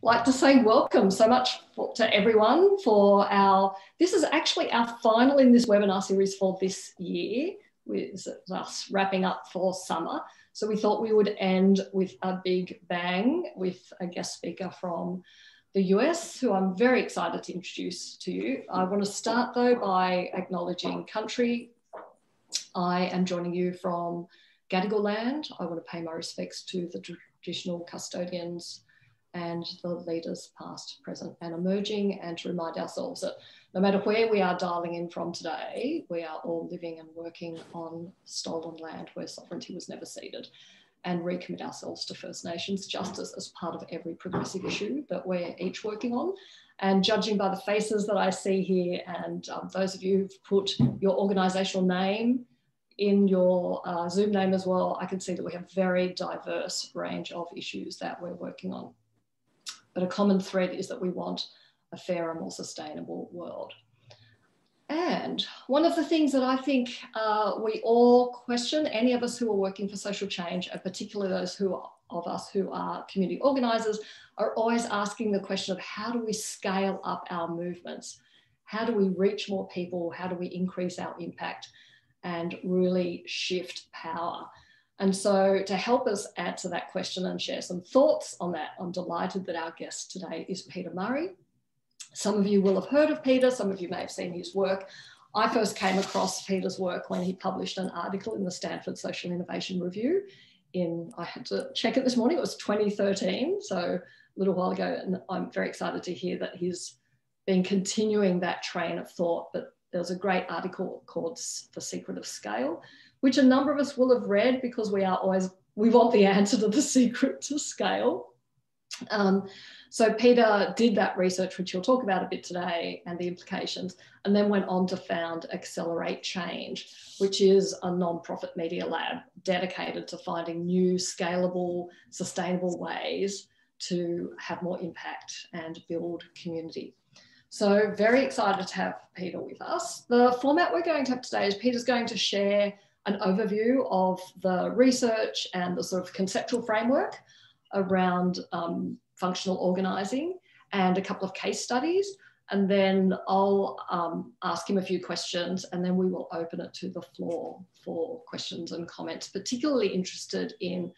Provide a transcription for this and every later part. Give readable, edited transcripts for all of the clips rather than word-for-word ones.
like to say welcome so much to everyone for this is actually our final in this webinar series for this year, with us wrapping up for summer. So we thought we would end with a big bang with a guest speaker from the US, who I'm very excited to introduce to you. I want to start though by acknowledging country. I am joining you from Gadigal land. I want to pay my respects to the traditional custodians and the leaders past, present and emerging, and to remind ourselves that no matter where we are dialing in from today, we are all living and working on stolen land where sovereignty was never ceded, and recommit ourselves to First Nations justice as part of every progressive issue that we're each working on. And judging by the faces that I see here, and those of you who've put your organisational name in your Zoom name as well, I can see that we have a very diverse range of issues that we're working on. But a common thread is that we want a fairer, more sustainable world. And one of the things that I think we all question, any of us who are working for social change, and particularly those of us who are community organisers, are always asking the question of how do we scale up our movements? How do we reach more people? How do we increase our impact and really shift power? And so to help us answer that question and share some thoughts on that, I'm delighted that our guest today is Peter Murray. Some of you will have heard of Peter, some of you may have seen his work. I first came across Peter's work when he published an article in the Stanford Social Innovation Review I had to check it this morning, it was 2013, so a little while ago, and I'm very excited to hear that he's been continuing that train of thought. But there was a great article called The Secret of Scale, which a number of us will have read because we want the answer to the secret to scale. So Peter did that research, which he'll talk about a bit today, and the implications, and then went on to found Accelerate Change, which is a non-profit media lab dedicated to finding new, scalable, sustainable ways to have more impact and build community. So very excited to have Peter with us. The format we're going to have today is Peter's going to share an overview of the research and the sort of conceptual framework around functional organising and a couple of case studies. And then I'll ask him a few questions, and then we will open it to the floor for questions and comments, particularly interested in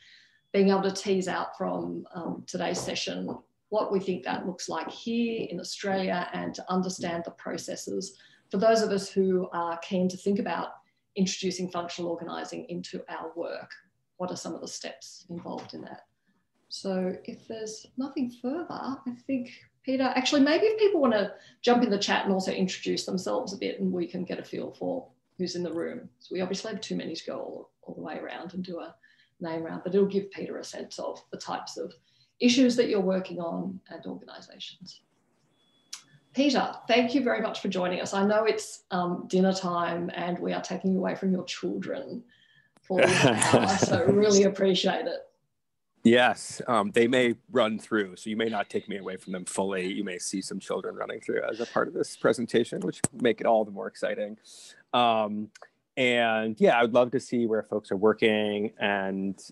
being able to tease out from today's session what we think that looks like here in Australia, and to understand the processes for those of us who are keen to think about introducing functional organising into our work. What are some of the steps involved in that? So if there's nothing further, I think, Peter, actually, maybe if people want to jump in the chat and also introduce themselves a bit, and we can get a feel for who's in the room. So we obviously have too many to go all the way around and do a name round, but it'll give Peter a sense of the types of issues that you're working on and organisations. Peter, thank you very much for joining us. I know it's dinner time and we are taking you away from your children for this hour, so really appreciate it. Yes, they may run through, so you may not take me away from them fully. You may see some children running through as a part of this presentation, which make it all the more exciting. And yeah, I would love to see where folks are working, and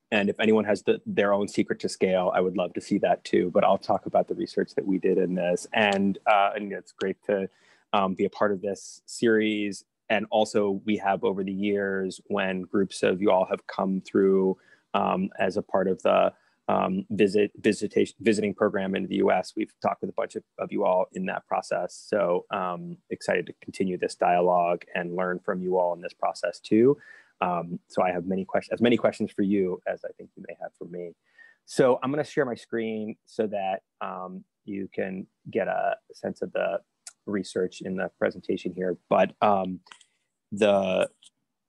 if anyone has their own secret to scale, I would love to see that too. But I'll talk about the research that we did in this, and it's great to be a part of this series. And also, we have over the years, when groups of you all have come through as a part of the visiting program in the US, we've talked with a bunch of you all in that process. So excited to continue this dialogue and learn from you all in this process too. So I have as many questions for you as I think you may have for me. So I'm going to share my screen so that you can get a sense of the research in the presentation here. But the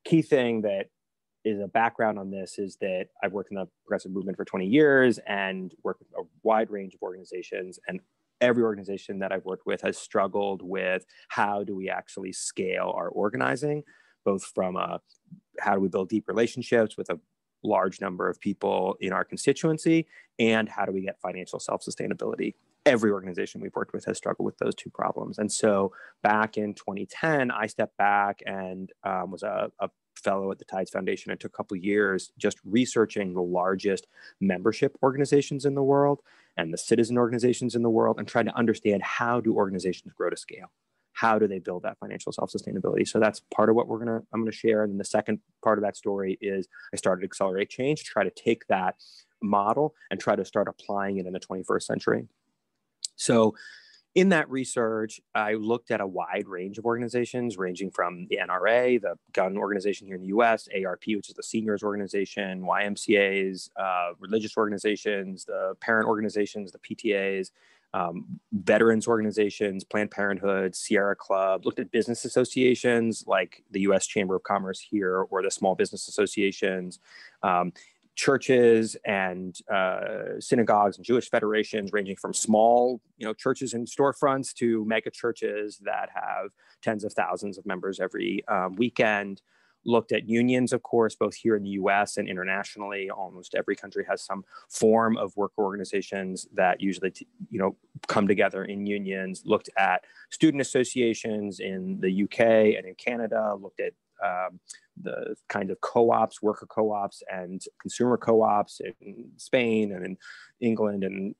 key thing that is a background on this is that I've worked in the progressive movement for 20 years and worked with a wide range of organizations, and every organization that I've worked with has struggled with how do we actually scale our organizing, both from how do we build deep relationships with a large number of people in our constituency, and how do we get financial self-sustainability. Every organization we've worked with has struggled with those two problems. And so back in 2010, I stepped back and was a fellow at the Tides Foundation. It took a couple of years just researching the largest membership organizations in the world and the citizen organizations in the world, and trying to understand how do organizations grow to scale? How do they build that financial self-sustainability? So that's part of what I'm gonna share. And then the second part of that story is I started Accelerate Change to try to take that model and try to start applying it in the 21st century. So in that research, I looked at a wide range of organizations ranging from the NRA, the gun organization here in the US, ARP, which is the seniors organization, YMCAs, religious organizations, the parent organizations, the PTAs, veterans organizations, Planned Parenthood, Sierra Club, looked at business associations like the US Chamber of Commerce here or the small business associations, churches and synagogues and Jewish federations ranging from small, churches and storefronts to mega churches that have tens of thousands of members every weekend. Looked at unions, of course, both here in the US and internationally. Almost every country has some form of worker organizations that usually, come together in unions. Looked at student associations in the UK and in Canada. Looked at the kind of co-ops, worker co-ops and consumer co-ops in Spain and in England and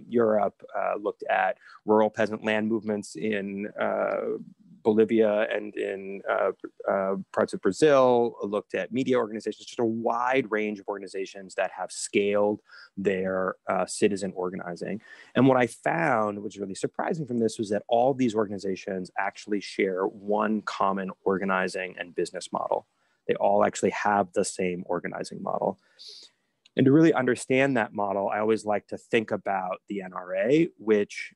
Europe. Looked at rural peasant land movements in Bolivia and in parts of Brazil. Looked at media organizations, just a wide range of organizations that have scaled their citizen organizing. And what I found was really surprising from this was that all these organizations actually share one common organizing and business model. They all actually have the same organizing model. And to really understand that model, I always like to think about the NRA, which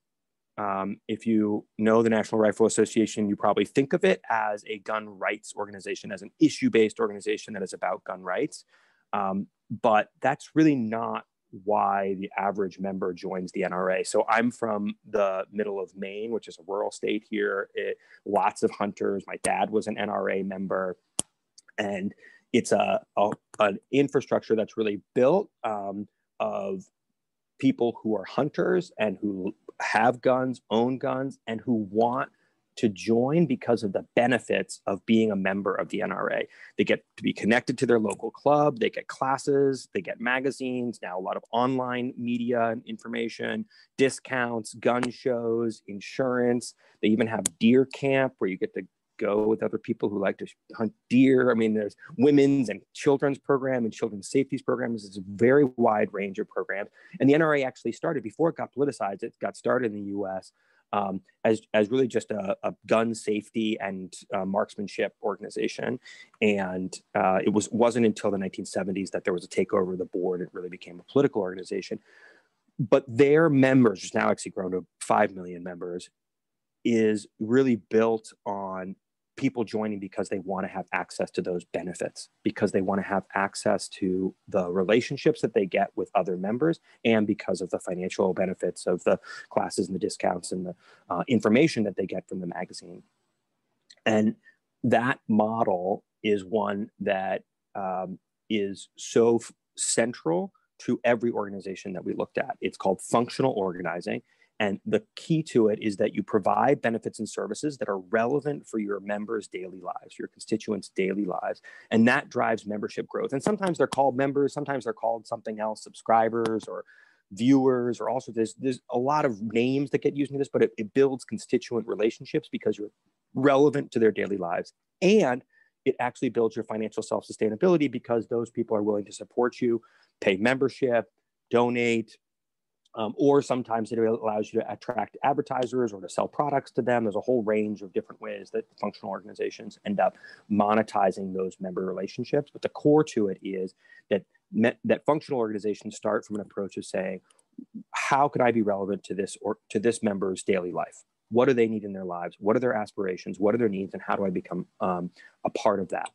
if you know the National Rifle Association, you probably think of it as a gun rights organization, as an issue-based organization that is about gun rights. But that's really not why the average member joins the NRA. So I'm from the middle of Maine, which is a rural state here. Lots of hunters. My dad was an NRA member. And it's an infrastructure that's really built of people who are hunters and who have guns, own guns, and who want to join because of the benefits of being a member of the NRA. They get to be connected to their local club, they get classes, they get magazines, now a lot of online media and information, discounts, gun shows, insurance. They even have deer camp where you get to go with other people who like to hunt deer. I mean, there's women's and children's program and children's safety programs. It's a very wide range of programs. And the NRA actually started, before it got politicized, it got started in the US as really just a gun safety and marksmanship organization. And it wasn't until the 1970s that there was a takeover of the board. It really became a political organization. But their members, which now actually grown to 5 million members, is really built on people joining because they want to have access to those benefits, because they want to have access to the relationships that they get with other members, and because of the financial benefits of the classes and the discounts and the information that they get from the magazine. And that model is one that is so central to every organization that we looked at. It's called functional organizing. And the key to it is that you provide benefits and services that are relevant for your members' daily lives, your constituents' daily lives. And that drives membership growth. And sometimes they're called members, sometimes they're called something else, subscribers or viewers, or also there's a lot of names that get used in this, but it builds constituent relationships because you're relevant to their daily lives. And it actually builds your financial self-sustainability because those people are willing to support you, pay membership, donate, or sometimes it allows you to attract advertisers or to sell products to them. There's a whole range of different ways that functional organizations end up monetizing those member relationships. But the core to it is that functional organizations start from an approach of saying, how could I be relevant to this member's daily life? What do they need in their lives? What are their aspirations? What are their needs? And how do I become a part of that?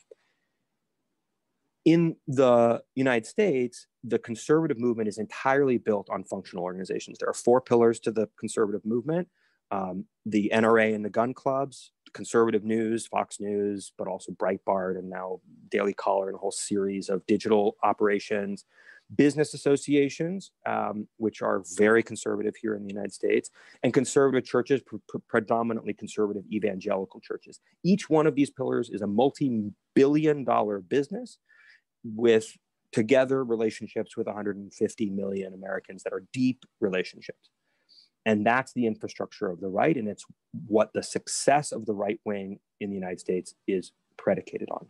In the United States, the conservative movement is entirely built on functional organizations. There are 4 pillars to the conservative movement: the NRA and the gun clubs, conservative news, Fox News, but also Breitbart and now Daily Caller and a whole series of digital operations, business associations, which are very conservative here in the United States, and conservative churches, predominantly conservative evangelical churches. Each one of these pillars is a multi-billion-dollar business with together relationships with 150 million Americans that are deep relationships. And that's the infrastructure of the right, and it's what the success of the right wing in the United States is predicated on.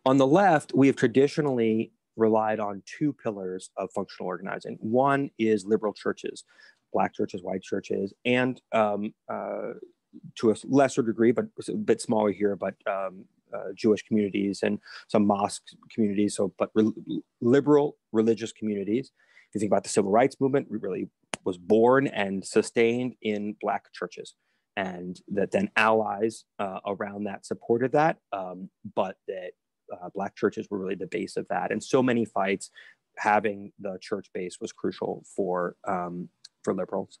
On the left, we have traditionally relied on two pillars of functional organizing. One is liberal churches, Black churches, white churches, and to a lesser degree, but a bit smaller here, but Jewish communities and some mosque communities, liberal religious communities. If you think about the civil rights movement, it really was born and sustained in Black churches, and that then allies around that supported that, but that Black churches were really the base of that. And so many fights, having the church base was crucial for liberals.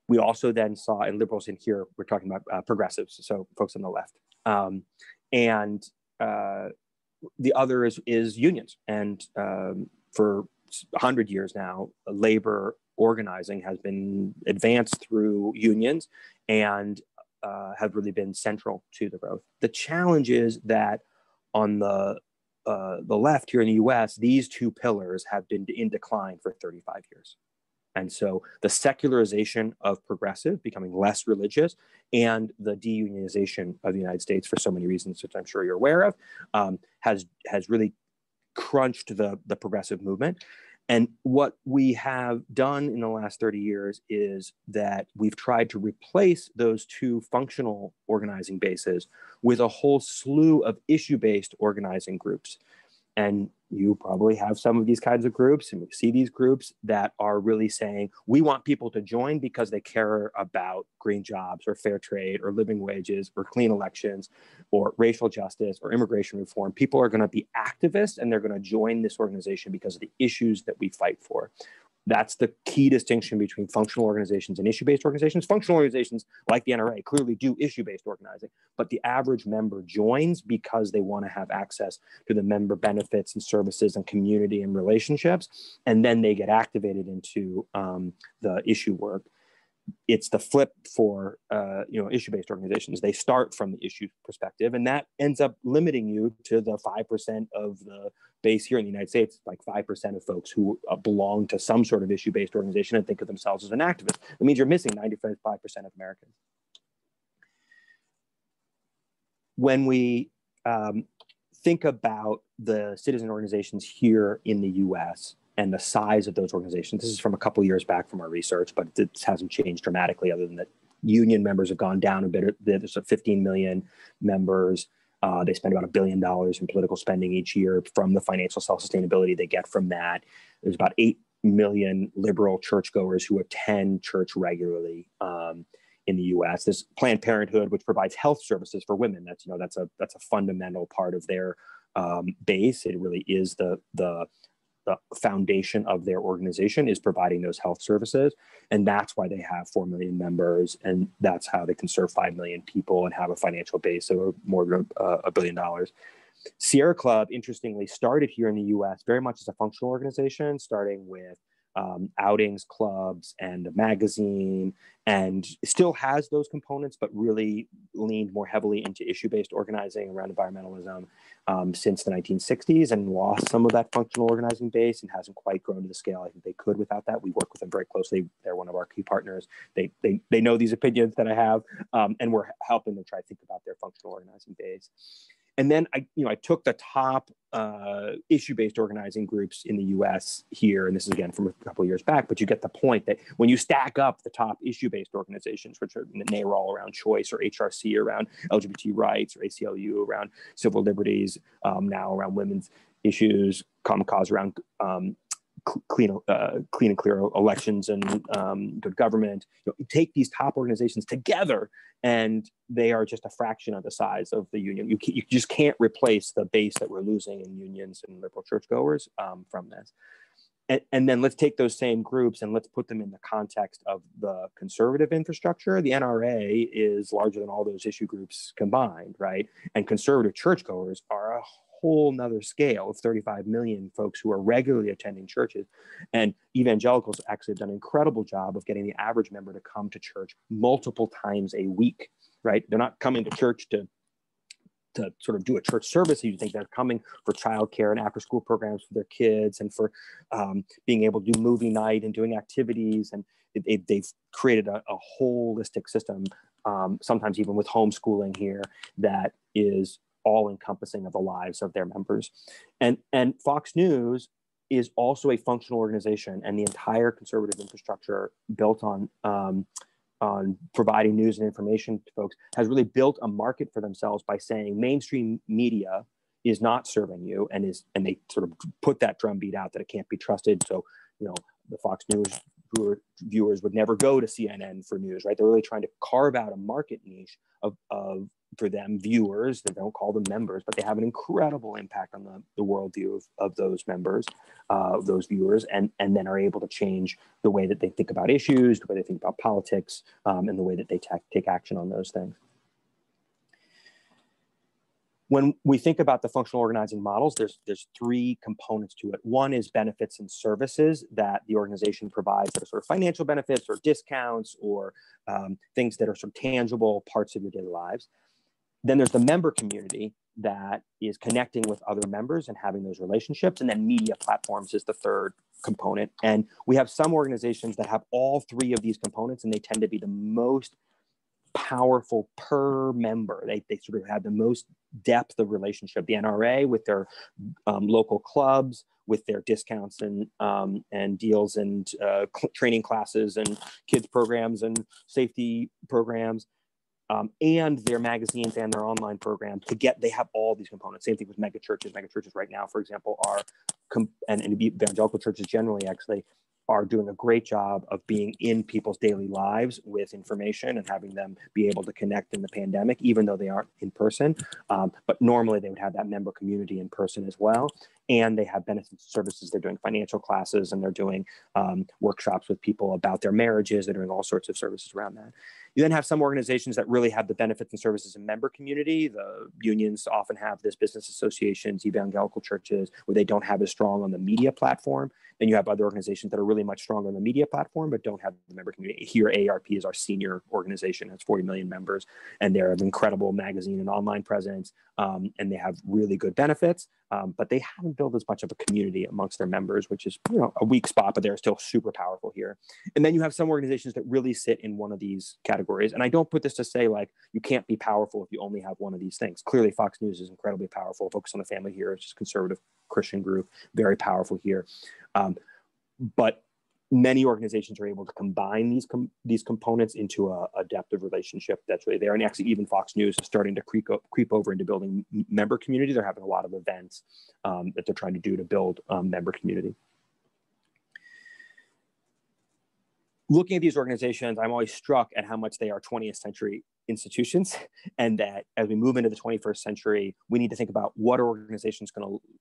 We also then saw, and liberals in here, we're talking about progressives, so folks on the left. And the other is unions. And for 100 years now, labor organizing has been advanced through unions and have really been central to the growth. The challenge is that on the left here in the US, these two pillars have been in decline for 35 years. And so the secularization of progressive, becoming less religious, and the deunionization of the United States, for so many reasons, which I'm sure you're aware of, has really crunched the progressive movement. And what we have done in the last 30 years is that we've tried to replace those two functional organizing bases with a whole slew of issue-based organizing groups. And you probably have some of these kinds of groups, and we see these groups that are really saying, we want people to join because they care about green jobs or fair trade or living wages or clean elections or racial justice or immigration reform. People are going to be activists, and they're going to join this organization because of the issues that we fight for. That's the key distinction between functional organizations and issue-based organizations. Functional organizations, like the NRA, clearly do issue-based organizing, but the average member joins because they want to have access to the member benefits and services and community and relationships, and then they get activated into the issue work. It's the flip for issue-based organizations. They start from the issue perspective, and that ends up limiting you to the 5% of the base here in the United States, like 5% of folks who belong to some sort of issue-based organization and think of themselves as an activist. It means you're missing 95% of Americans. When we think about the citizen organizations here in the US, and the size of those organizations. This is from a couple of years back from our research, but it hasn't changed dramatically other than that union members have gone down a bit. There's 15 million members. They spend about $1 billion in political spending each year from the financial self-sustainability they get from that. There's about 8 million liberal churchgoers who attend church regularly in the U.S. There's Planned Parenthood, which provides health services for women. That's a fundamental part of their base. It really is the foundation of their organization is providing those health services. And that's why they have 4 million members. And that's how they can serve 5 million people and have a financial base of more than $1 billion. Sierra Club, interestingly, started here in the US very much as a functional organization, starting with outings, clubs, and a magazine, and still has those components, but really leaned more heavily into issue-based organizing around environmentalism since the 1960s, and lost some of that functional organizing base and hasn't quite grown to the scale I think they could without that. We work with them very closely. They're one of our key partners. They know these opinions that I have, and we're helping them try to think about their functional organizing base. And then I took the top issue-based organizing groups in the U.S. here, and this is again from a couple of years back, but you get the point that when you stack up the top issue-based organizations, which are NARAL around choice, or HRC around LGBT rights, or ACLU around civil liberties, now around women's issues, Common Cause around clean and clear elections and good government. You take these top organizations together, and they are just a fraction of the size of the union. You just can't replace the base that we're losing in unions and liberal churchgoers from this. And then let's take those same groups and let's put them in the context of the conservative infrastructure. The NRA is larger than all those issue groups combined, right? And conservative churchgoers are a whole nother scale of 35 million folks who are regularly attending churches. And evangelicals actually have done an incredible job of getting the average member to come to church multiple times a week, right? They're not coming to church to to sort of do a church service. You think they're coming for childcare and after school programs for their kids, and for being able to do movie night and doing activities. And they've created a holistic system, sometimes even with homeschooling here, that is all encompassing of the lives of their members. And Fox News is also a functional organization, and the entire conservative infrastructure built on providing news and information to folks has really built a market for themselves by saying mainstream media is not serving you, and they sort of put that drumbeat out that it can't be trusted. So, the Fox News viewers would never go to CNN for news, right? They're really trying to carve out a market niche of for them, viewers. They don't call them members, but they have an incredible impact on the worldview of those members, those viewers, and then are able to change the way that they think about issues, the way they think about politics, and the way that they take action on those things. When we think about the functional organizing models, there's three components to it. One is benefits and services that the organization provides that are sort of financial benefits or discounts or things that are sort of tangible parts of your daily lives. Then there's the member community that is connecting with other members and having those relationships. And then media platforms is the third component. And we have some organizations that have all three of these components, and they tend to be the most powerful per member. They sort of have the most depth of relationship. The NRA with their local clubs, with their discounts and deals and training classes and kids programs and safety programs, and their magazines and their online programs. They have all these components. Same thing with megachurches. Megachurches right now, for example, and evangelical churches generally actually are doing a great job of being in people's daily lives with information and having them be able to connect in the pandemic, even though they aren't in person. But normally they would have that member community in person as well. And they have benefits and services. They're doing financial classes, and they're doing workshops with people about their marriages. They're doing all sorts of services around that. You then have some organizations that really have the benefits and services in member community. The unions often have this, business associations, evangelical churches, where they don't have as strong on the media platform. Then you have other organizations that are really much stronger on the media platform, but don't have the member community. Here, AARP is our senior organization, has 40 million members, and they're an incredible magazine and online presence, and they have really good benefits, but they haven't built as much of a community amongst their members, which is a weak spot, but they're still super powerful here. And then you have some organizations that really sit in one of these categories. And I don't put this to say like you can't be powerful if you only have one of these things. Clearly, Fox News is incredibly powerful. Focus on the Family here, it's just a conservative Christian group, very powerful here. But many organizations are able to combine these components into a adaptive relationship that's really there. And actually, even Fox News is starting to creep over into building member community. They're having a lot of events that they're trying to do to build member community. Looking at these organizations, I'm always struck at how much they are 20th century institutions, and that as we move into the 21st century, we need to think about what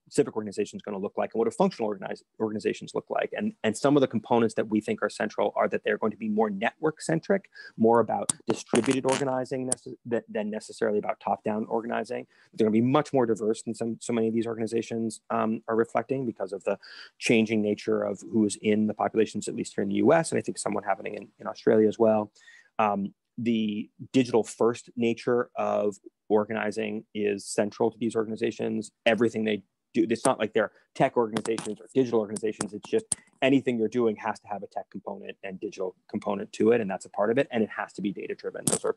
civic organizations going to look like, and what do functional organizations look like. And some of the components that we think are central are that they're going to be more network centric, more about distributed organizing than necessarily about top-down organizing. They're going to be much more diverse than so many of these organizations are reflecting, because of the changing nature of who is in the populations, at least here in the US, and I think somewhat happening in Australia as well. The digital first nature of organizing is central to these organizations. Everything they do, it's not like they're tech organizations or digital organizations. It's just anything you're doing has to have a tech component and digital component to it. And that's a part of it. And it has to be data driven. Those are,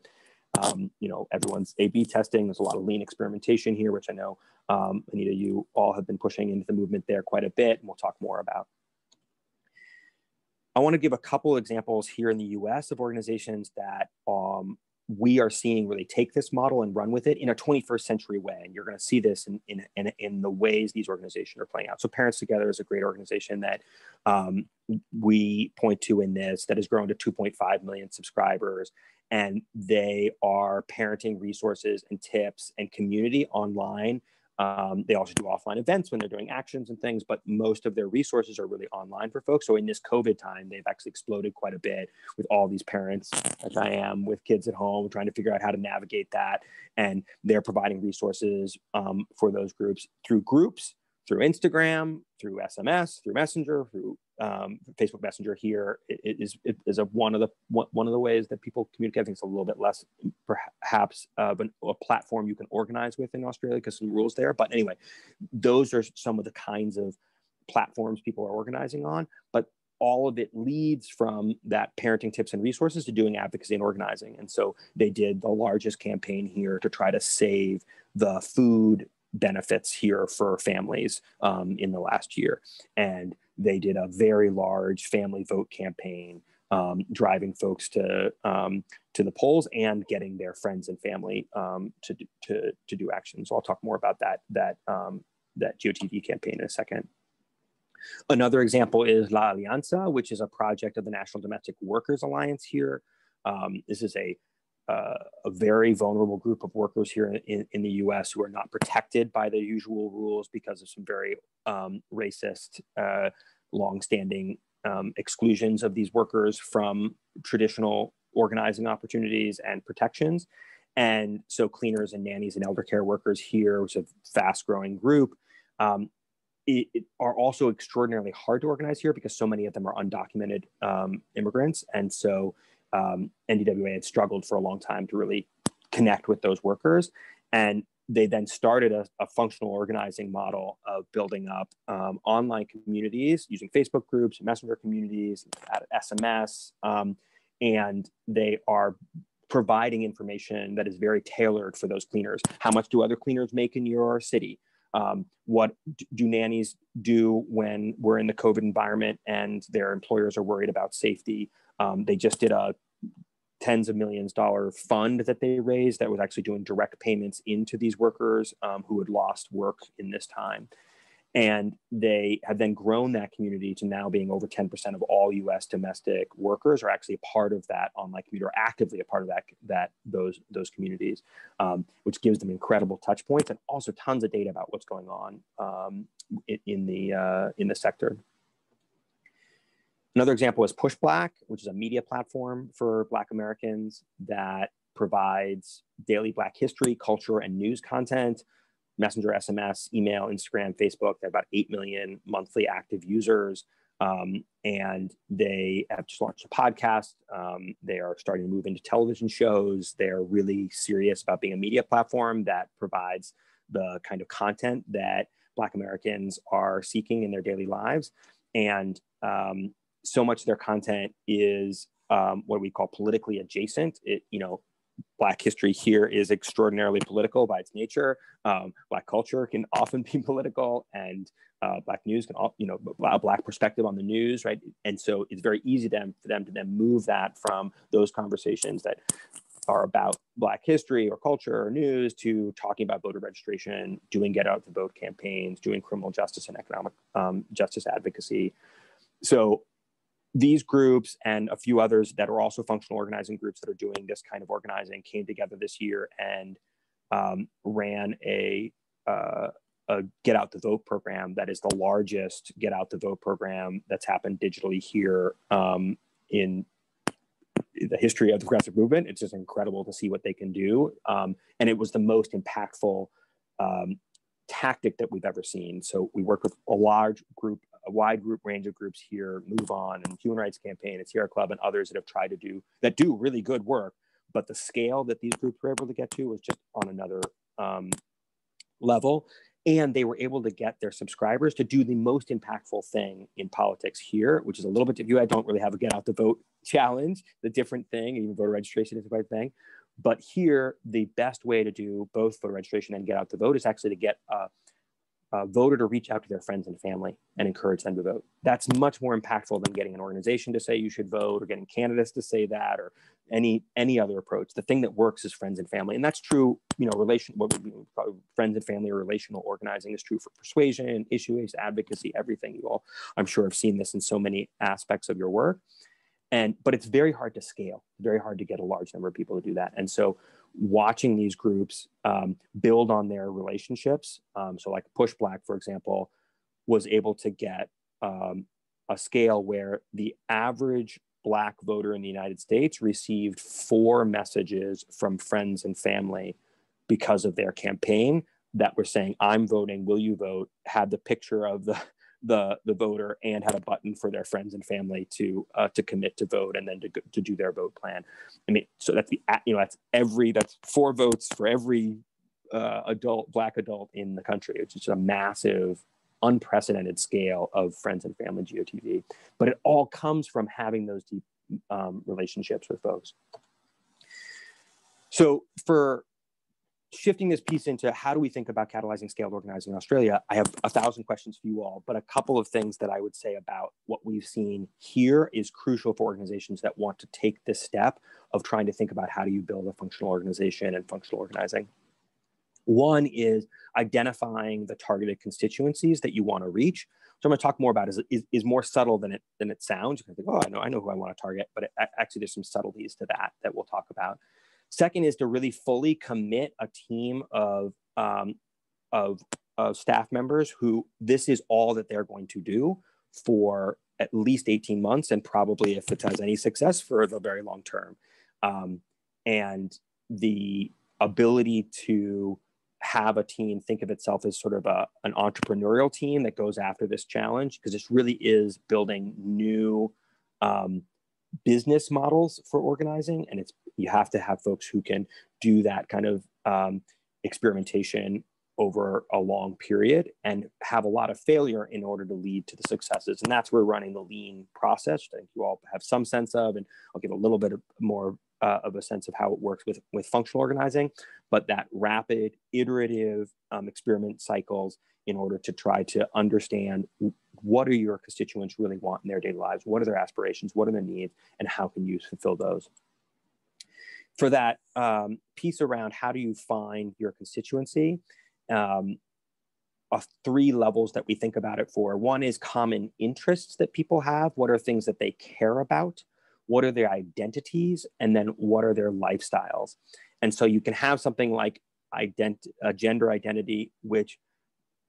everyone's A/B testing. There's a lot of lean experimentation here, which I know, Anita, you all have been pushing into the movement there quite a bit, and we'll talk more about. I want to give a couple examples here in the US of organizations that we are seeing really take this model and run with it in a 21st century way. And you're going to see this in the ways these organizations are playing out. So Parents Together is a great organization that we point to in this, that has grown to 2.5 million subscribers. And they are parenting resources and tips and community online. They also do offline events when they're doing actions and things, but most of their resources are really online for folks. So in this COVID time, they've actually exploded quite a bit with all these parents, as I am, with kids at home, trying to figure out how to navigate that. And they're providing resources for those groups, through Instagram, through SMS, through Messenger, through Facebook Messenger here is one of the ways that people communicate. I think it's a little bit less perhaps of a platform you can organize with in Australia because some rules there. But anyway, those are some of the kinds of platforms people are organizing on. But all of it leads from that parenting tips and resources to doing advocacy and organizing. And so they did the largest campaign here to try to save the food benefits here for families in the last year. And they did a very large family vote campaign, driving folks to the polls and getting their friends and family to do action. So I'll talk more about that GOTV campaign in a second. Another example is La Alianza, which is a project of the National Domestic Workers Alliance here. This is a very vulnerable group of workers here in the US who are not protected by the usual rules because of some very racist, longstanding exclusions of these workers from traditional organizing opportunities and protections. And so cleaners and nannies and elder care workers here, which is a fast growing group, are also extraordinarily hard to organize here because so many of them are undocumented immigrants. And so NDWA had struggled for a long time to really connect with those workers. And they then started a functional organizing model of building up online communities using Facebook groups, messenger communities, SMS, and they are providing information that is very tailored for those cleaners. How much do other cleaners make in your city? What do nannies do when we're in the COVID environment and their employers are worried about safety? They just did a tens of millions dollar fund that they raised that was actually doing direct payments into these workers who had lost work in this time. And they have then grown that community to now being over 10% of all US domestic workers are actually a part of that online community, or actively a part of those communities, which gives them incredible touch points and also tons of data about what's going on in the sector. Another example is Push Black, which is a media platform for Black Americans that provides daily Black history, culture, and news content. Messenger, SMS, email, Instagram, Facebook. They have about 8 million monthly active users. And they have just launched a podcast. They are starting to move into television shows. They're really serious about being a media platform that provides the kind of content that Black Americans are seeking in their daily lives. And so much of their content is what we call politically adjacent. Black history here is extraordinarily political by its nature. Black culture can often be political, and Black news can, a Black perspective on the news, right? And so it's very easy for them to then move that from those conversations that are about Black history or culture or news to talking about voter registration, doing get out the vote campaigns, doing criminal justice and economic justice advocacy. So these groups and a few others that are also functional organizing groups that are doing this kind of organizing came together this year and ran a Get Out the Vote program that is the largest Get Out the Vote program that's happened digitally here in the history of the progressive movement. It's just incredible to see what they can do. And it was the most impactful tactic that we've ever seen. So we worked with a wide group range of groups here, Move On and Human Rights Campaign and Sierra Club and others that have tried to do really good work. But the scale that these groups were able to get to was just on another level. And they were able to get their subscribers to do the most impactful thing in politics here, which is a little bit, if you don't really have a Get Out the Vote challenge, the different thing, even voter registration is the right thing. But here, the best way to do both voter registration and Get Out the Vote is actually to get a voter to reach out to their friends and family and encourage them to vote. That's much more impactful than getting an organization to say you should vote or getting candidates to say that or any other approach. The thing that works is friends and family. And that's true, friends and family or relational organizing is true for persuasion, issue-based advocacy, everything. You all, I'm sure, have seen this in so many aspects of your work. But it's very hard to scale, very hard to get a large number of people to do that. And so watching these groups build on their relationships, so like Push Black, for example, was able to get a scale where the average Black voter in the United States received 4 messages from friends and family because of their campaign that were saying, I'm voting, will you vote? Had the picture of the voter and had a button for their friends and family to commit to vote and then to do their vote plan. I mean, so that's that's 4 votes for every Black adult in the country. It's just a massive, unprecedented scale of friends and family GOTV. But it all comes from having those deep relationships with folks. So for shifting this piece into how do we think about catalyzing scaled organizing in Australia, I have 1,000 questions for you all, but a couple of things that I would say about what we've seen here is crucial for organizations that want to take this step of trying to think about how do you build a functional organization and functional organizing. One is identifying the targeted constituencies that you want to reach. So I'm going to talk more about is more subtle than it sounds. You can think, oh, I know who I want to target, but actually there's some subtleties to that we'll talk about. Second is to really fully commit a team of staff members who this is all that they're going to do for at least 18 months, and probably, if it has any success, for the very long term. And the ability to have a team think of itself as sort of an entrepreneurial team that goes after this challenge, because this really is building new business models for organizing, and you have to have folks who can do that kind of experimentation over a long period and have a lot of failure in order to lead to the successes. And that's where running the lean process, which I think you all have some sense of, and I'll give a little bit more of a sense of how it works with functional organizing, but that rapid iterative experiment cycles in order to try to understand what do your constituents really want in their daily lives, what are their aspirations, what are their needs, and how can you fulfill those. For that piece around how do you find your constituency, 3 levels that we think about it for. One is common interests that people have. What are things that they care about? What are their identities? And then what are their lifestyles? And so you can have something like gender identity, which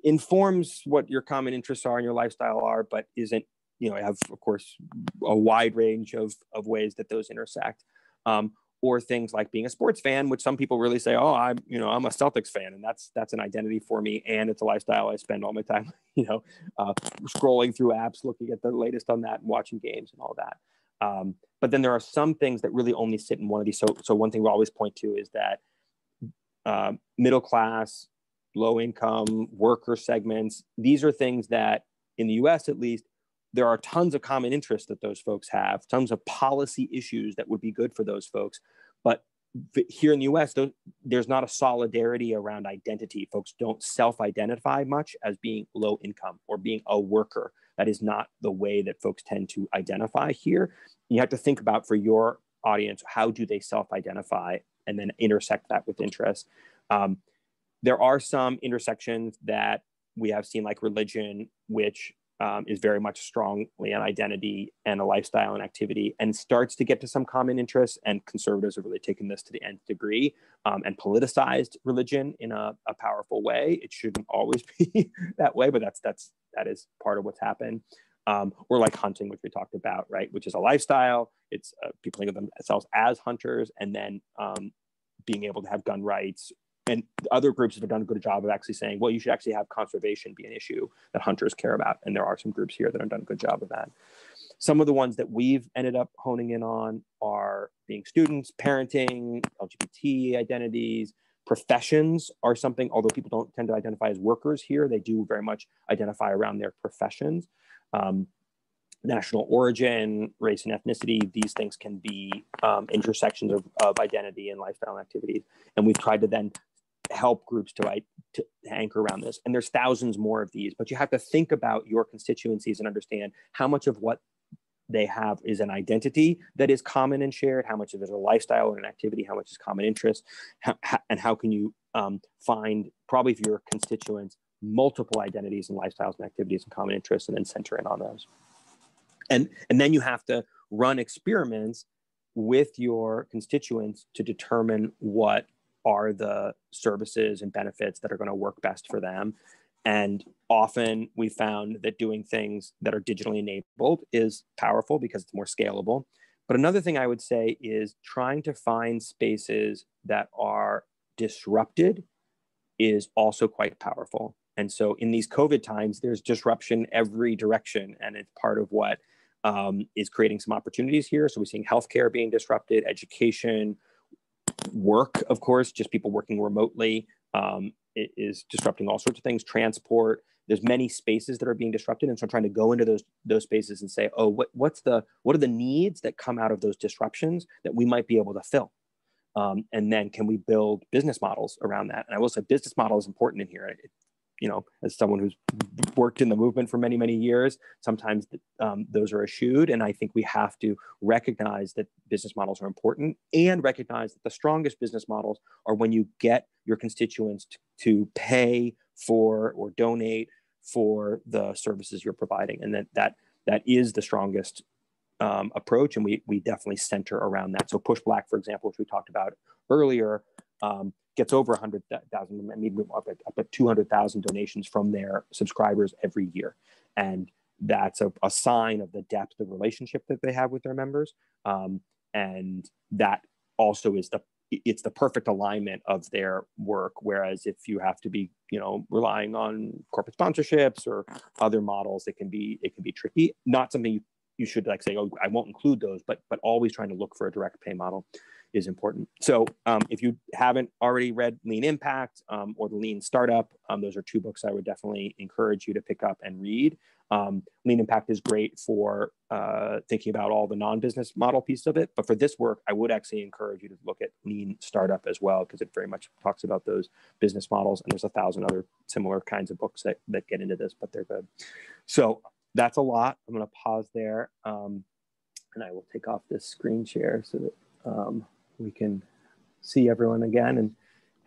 informs what your common interests are and your lifestyle are, but isn't, have, of course, a wide range of ways that those intersect. Or things like being a sports fan, which some people really say, oh, I'm a Celtics fan, and that's an identity for me, and it's a lifestyle I spend all my time, scrolling through apps, looking at the latest on that, and watching games and all that. But then there are some things that really only sit in one of these. So one thing we always point to is that middle class, low income, worker segments, these are things that in the US at least, there are tons of common interests that those folks have, tons of policy issues that would be good for those folks. But here in the US, there's not a solidarity around identity. Folks don't self-identify much as being low income or being a worker. That is not the way that folks tend to identify here. You have to think about, for your audience, how do they self-identify, and then intersect that with interest. There are some intersections that we have seen, like religion, which is very much strongly an identity and a lifestyle and activity, and starts to get to some common interests. And conservatives have really taken this to the nth degree and politicized religion in a powerful way. It shouldn't always be that way, but that is part of what's happened. Or like hunting, which we talked about, right? Which is a lifestyle. It's people think of themselves as hunters, and then being able to have gun rights. And other groups have done a good job of actually saying, well, you should actually have conservation be an issue that hunters care about. And there are some groups here that have done a good job of that. Some of the ones that we've ended up honing in on are being students, parenting, LGBT identities, professions are something, although people don't tend to identify as workers here, they do very much identify around their professions. National origin, race and ethnicity, these things can be intersections of identity and lifestyle and activities. And we've tried to then help groups to anchor around this. And there's thousands more of these, but you have to think about your constituencies and understand how much of what they have is an identity that is common and shared, how much of it is a lifestyle and an activity, how much is common interest, and how can you find, probably for your constituents, multiple identities and lifestyles and activities and common interests, and then center in on those. And then you have to run experiments with your constituents to determine what are the services and benefits that are going to work best for them. And often we found that doing things that are digitally enabled is powerful because it's more scalable. But another thing I would say is trying to find spaces that are disrupted is also quite powerful. And so in these COVID times, there's disruption every direction, and it's part of what is creating some opportunities here. So we're seeing healthcare being disrupted, education, work, of course, just people working remotely. It is disrupting all sorts of things, transport. There's many spaces that are being disrupted. And so I'm trying to go into those spaces and say, oh, what are the needs that come out of those disruptions that we might be able to fill? And then can we build business models around that? And I will say business model is important in here. As someone who's worked in the movement for many, many years, sometimes those are eschewed. And I think we have to recognize that business models are important, and recognize that the strongest business models are when you get your constituents to pay for or donate for the services you're providing. And that is the strongest approach. And we definitely center around that. So Push Black, for example, which we talked about earlier, gets over 100,000, maybe up at 200,000 donations from their subscribers every year. And that's a sign of the depth of relationship that they have with their members. And that also is it's the perfect alignment of their work. Whereas if you have to be, relying on corporate sponsorships or other models, it can be tricky. Not something you should say, oh, I won't include those, but always trying to look for a direct pay model is important. So if you haven't already read Lean Impact or The Lean Startup, those are two books I would definitely encourage you to pick up and read. Lean Impact is great for thinking about all the non-business model piece of it. But for this work, I would actually encourage you to look at Lean Startup as well, because it very much talks about those business models. And there's 1,000 other similar kinds of books that get into this, but they're good. So that's a lot. I'm going to pause there. And I will take off this screen share so that we can see everyone again and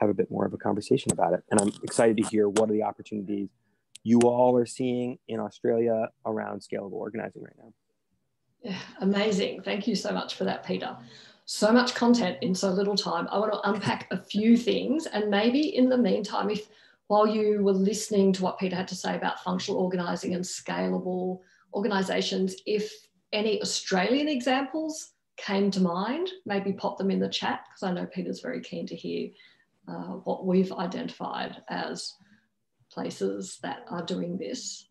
have a bit more of a conversation about it. And I'm excited to hear what are the opportunities you all are seeing in Australia around scalable organizing right now. Yeah, amazing. Thank you so much for that, Peter. So much content in so little time. I want to unpack a few things, and maybe in the meantime, while you were listening to what Peter had to say about functional organising and scalable organisations, if any Australian examples came to mind, maybe pop them in the chat, because I know Peter's very keen to hear what we've identified as places that are doing this.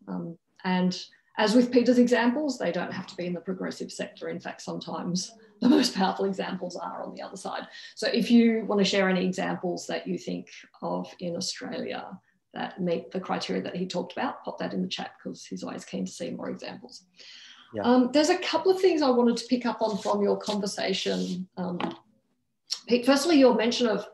And as with Peter's examples, they don't have to be in the progressive sector. In fact, sometimes the most powerful examples are on the other side. So if you want to share any examples that you think of in Australia that meet the criteria that he talked about, pop that in the chat, because he's always keen to see more examples. Yeah. There's a couple of things I wanted to pick up on from your conversation. Pete, firstly, your mention of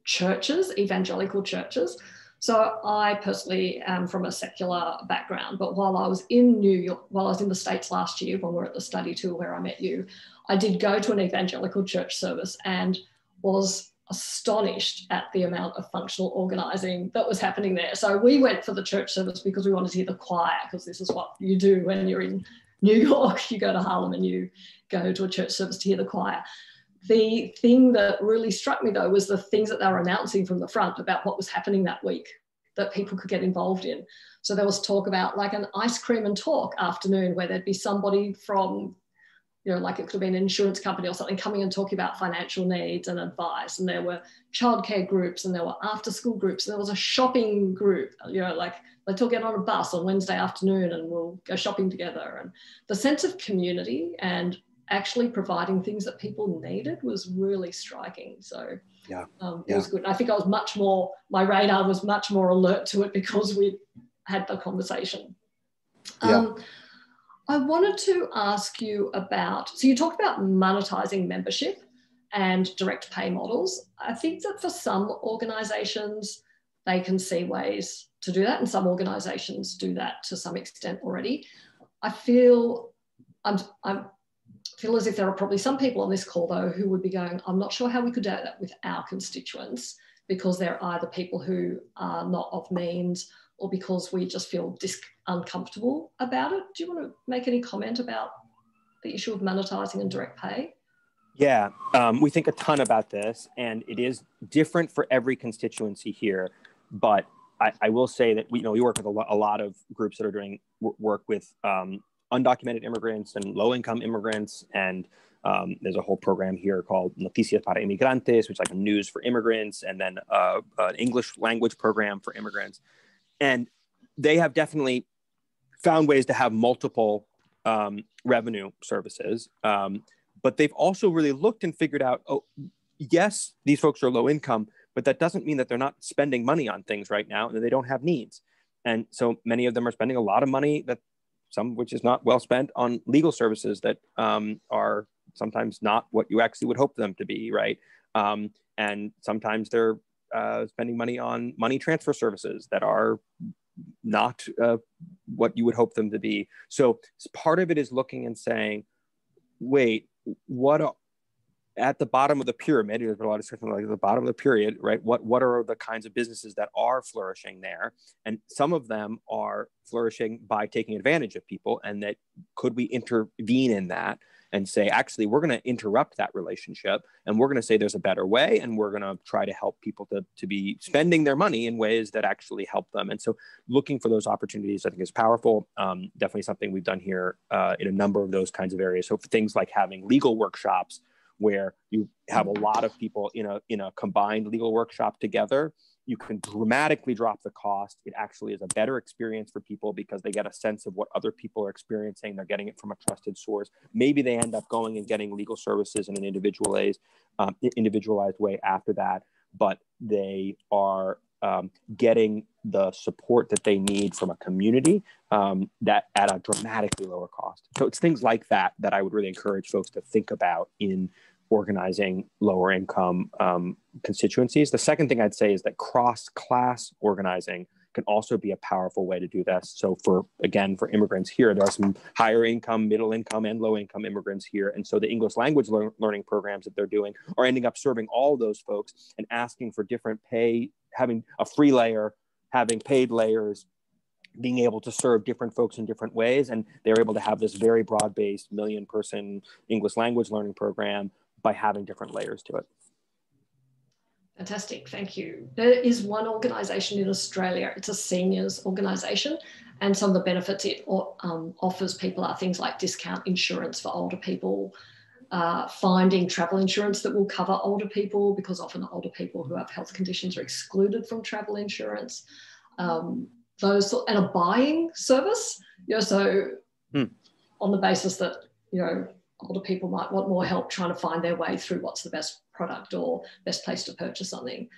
churches, evangelical churches. So I personally am from a secular background, but while I was in New York, while I was in the States last year, when we were at the study tour where I met you, I did go to an evangelical church service and was astonished at the amount of functional organising that was happening there. So we went for the church service because we wanted to hear the choir, because this is what you do when you're in New York. You go to Harlem and you go to a church service to hear the choir. The thing that really struck me, though, was the things that they were announcing from the front about what was happening that week that people could get involved in. So there was talk about like an ice cream and talk afternoon where there'd be somebody from, like it could have been an insurance company or something coming and talking about financial needs and advice. And there were childcare groups and there were after school groups. And there was a shopping group, like let's all get on a bus on Wednesday afternoon and we'll go shopping together. And the sense of community and actually providing things that people needed was really striking. So it was good. I think my radar was much more alert to it because we had the conversation. I wanted to ask you about, so you talked about monetizing membership and direct pay models. I think that for some organisations, they can see ways to do that, and some organisations do that to some extent already. I feel as if there are probably some people on this call, though, who would be going, I'm not sure how we could do that with our constituents, because they're either people who are not of means or because we just feel uncomfortable about it. Do you want to make any comment about the issue of monetising and direct pay? Yeah, we think a ton about this, and it is different for every constituency here. But I will say that we work with a lot of groups that are doing work with undocumented immigrants and low-income immigrants. And there's a whole program here called Noticias para Inmigrantes, which is like a news for immigrants, and then an English language program for immigrants. And they have definitely found ways to have multiple revenue services. But they've also really looked and figured out, oh, yes, these folks are low income, but that doesn't mean that they're not spending money on things right now and that they don't have needs. And so many of them are spending a lot of money, that some which is not well spent, on legal services that are sometimes not what you actually would hope them to be, right? And sometimes they're spending money on money transfer services that are not what you would hope them to be. So part of it is looking and saying, wait, at the bottom of the pyramid, there's a lot of discussion like the bottom of the pyramid, right? What are the kinds of businesses that are flourishing there? And some of them are flourishing by taking advantage of people, and that could we intervene in that and say, actually, we're going to interrupt that relationship, and we're going to say there's a better way, and we're going to try to help people to be spending their money in ways that actually help them. And so looking for those opportunities, I think, is powerful. Definitely something we've done here in a number of those kinds of areas. So for things like having legal workshops, where you have a lot of people in a combined legal workshop together, you can dramatically drop the cost. It actually is a better experience for people because they get a sense of what other people are experiencing. They're getting it from a trusted source. Maybe they end up going and getting legal services in an individualized way after that, but they are getting the support that they need from a community that at a dramatically lower cost. So it's things like that that I would really encourage folks to think about in organizing lower income constituencies. The second thing I'd say is that cross-class organizing can also be a powerful way to do this. So for immigrants here, there are some higher income, middle income, and low income immigrants here. And so the English language learning programs that they're doing are ending up serving all of those folks and asking for different pay, having a free layer, having paid layers, being able to serve different folks in different ways. And they're able to have this very broad-based million-person English language learning program by having different layers to it. Fantastic, thank you. There is one organisation in Australia, it's a seniors organisation, and some of the benefits it offers people are things like discount insurance for older people, finding travel insurance that will cover older people, because often older people who have health conditions are excluded from travel insurance. And a buying service, so on the basis that, older people might want more help trying to find their way through what's the best product or best place to purchase something.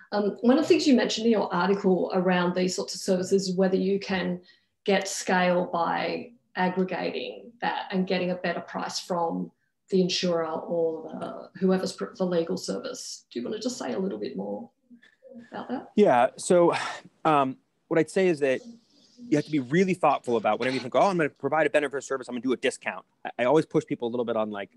One of the things you mentioned in your article around these sorts of services is whether you can get scale by aggregating that and getting a better price from the insurer or whoever's the legal service. Do you want to just say a little bit more about that? Yeah, so what I'd say is that you have to be really thoughtful about whenever you think, I'm going to provide a benefit service, I'm going to do a discount. I always push people a little bit on like,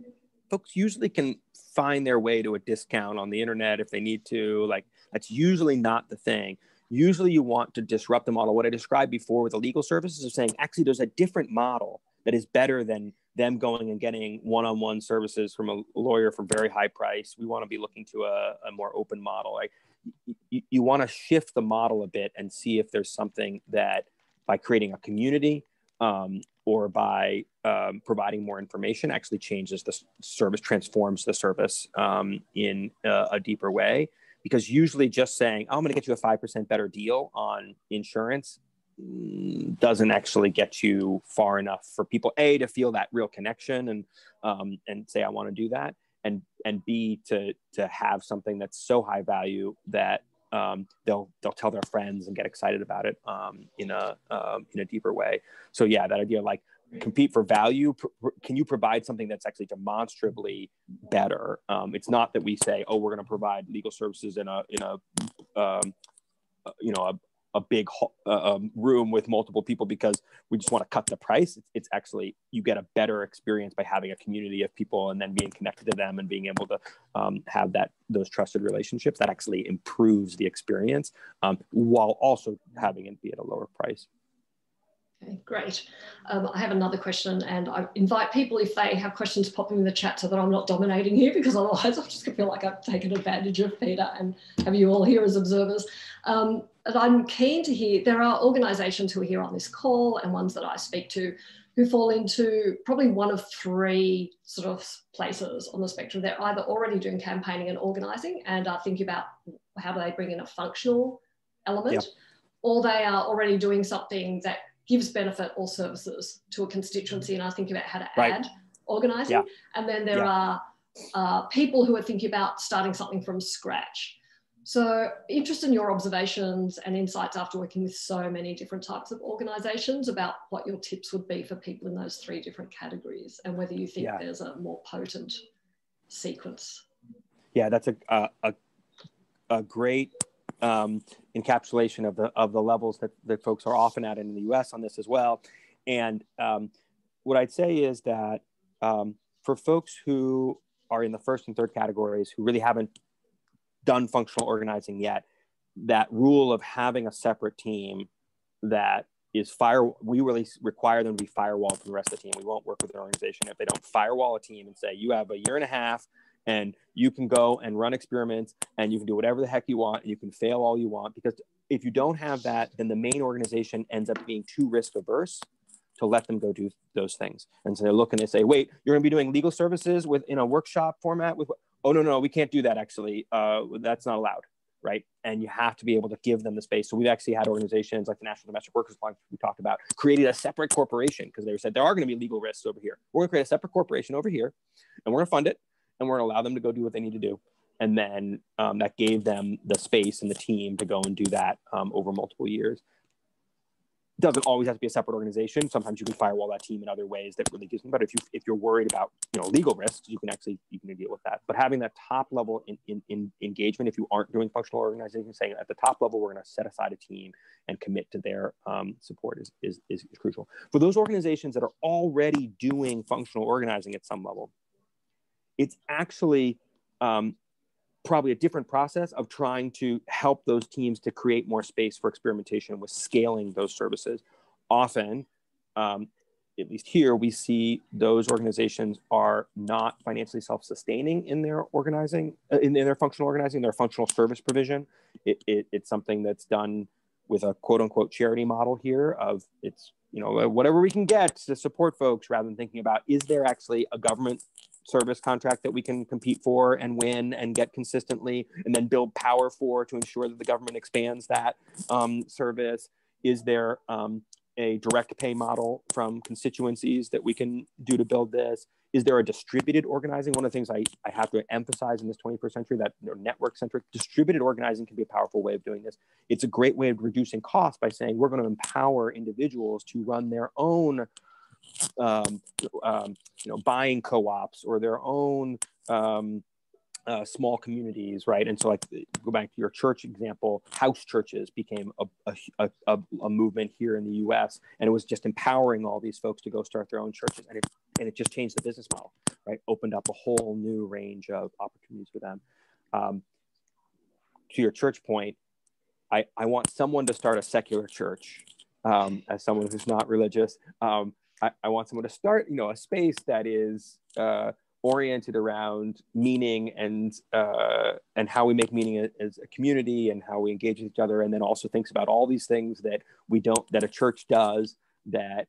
folks usually can find their way to a discount on the internet if they need to. Like, that's usually not the thing. Usually you want to disrupt the model. What I described before with the legal services is saying, actually, there's a different model that is better than them going and getting one-on-one services from a lawyer for very high price. We want to be looking to a more open model. Like, you want to shift the model a bit and see if there's something that, by creating a community or by providing more information, actually changes the service, transforms the service in a deeper way. Because usually just saying, I'm going to get you a 5% better deal on insurance doesn't actually get you far enough for people, A, to feel that real connection and say, I want to do that, and B, to have something that's so high value that they'll tell their friends and get excited about it in a deeper way. So yeah, that idea of like compete for value. Can you provide something that's actually demonstrably better? It's not that we say, we're going to provide legal services in a big room with multiple people because we just want to cut the price. It's actually, you get a better experience by having a community of people and then being connected to them and being able to have those trusted relationships. That actually improves the experience while also having it be at a lower price. Okay, great. I have another question, and I invite people, if they have questions, pop them in the chat so that I'm not dominating you, because otherwise I'm just going to feel like I've taken advantage of Peter and have you all here as observers. And I'm keen to hear, there are organisations who are here on this call and ones that I speak to who fall into probably one of three sort of places on the spectrum. They're either already doing campaigning and organising and are thinking about how do they bring in a functional element, or they are already doing something that gives benefit or services to a constituency and are thinking about how to add organising. Yeah. And then there are people who are thinking about starting something from scratch. So interested in your observations and insights after working with so many different types of organisations about what your tips would be for people in those 3 different categories and whether you think there's a more potent sequence. Yeah, that's a great encapsulation of the levels that folks are often at in the US on this as well. And what I'd say is that for folks who are in the first and third categories who really haven't done functional organizing yet, that rule of having a separate team that is we really require them to be firewalled from the rest of the team. We won't work with an organization if they don't firewall a team and say, you have a year and a half and you can go and run experiments and you can do whatever the heck you want and you can fail all you want. Because if you don't have that, then the main organization ends up being too risk averse to let them go do those things. And so they're looking to say, wait, you're gonna be doing legal services in a workshop format with, oh, no, we can't do that actually. That's not allowed, right? And you have to be able to give them the space. So we've actually had organizations like the National Domestic Workers Alliance we talked about, created a separate corporation because they said there are gonna be legal risks over here. We're gonna create a separate corporation over here and we're gonna fund it and we're gonna allow them to go do what they need to do. And then that gave them the space and the team to go and do that over multiple years. Doesn't always have to be a separate organization. Sometimes you can firewall that team in other ways that really gives them. But if you're worried about legal risks, you can deal with that. But having that top level in engagement, if you aren't doing functional organizing, saying at the top level we're going to set aside a team and commit to their support is crucial. For those organizations that are already doing functional organizing at some level, it's actually probably a different process of trying to help those teams to create more space for experimentation with scaling those services. Often, at least here, we see those organizations are not financially self-sustaining in their organizing, in their functional organizing, their functional service provision. It's something that's done with a quote unquote charity model here of it's, whatever we can get to support folks rather than thinking about, is there actually a government service contract that we can compete for and win and get consistently and then build power for to ensure that the government expands that service? Is there a direct pay model from constituencies that we can do to build this? Is there a distributed organizing? One of the things I have to emphasize in this 21st century, that network-centric distributed organizing can be a powerful way of doing this. It's a great way of reducing costs by saying we're going to empower individuals to run their own buying co-ops or their own small communities, right? And so, like, go back to your church example, house churches became a movement here in the U.S., and it was just empowering all these folks to go start their own churches, and it just changed the business model, right? Opened up a whole new range of opportunities for them. To your church point, I want someone to start a secular church. As someone who's not religious, I want someone to start, a space that is oriented around meaning and how we make meaning as a community and how we engage with each other, and then also thinks about all these things that a church does that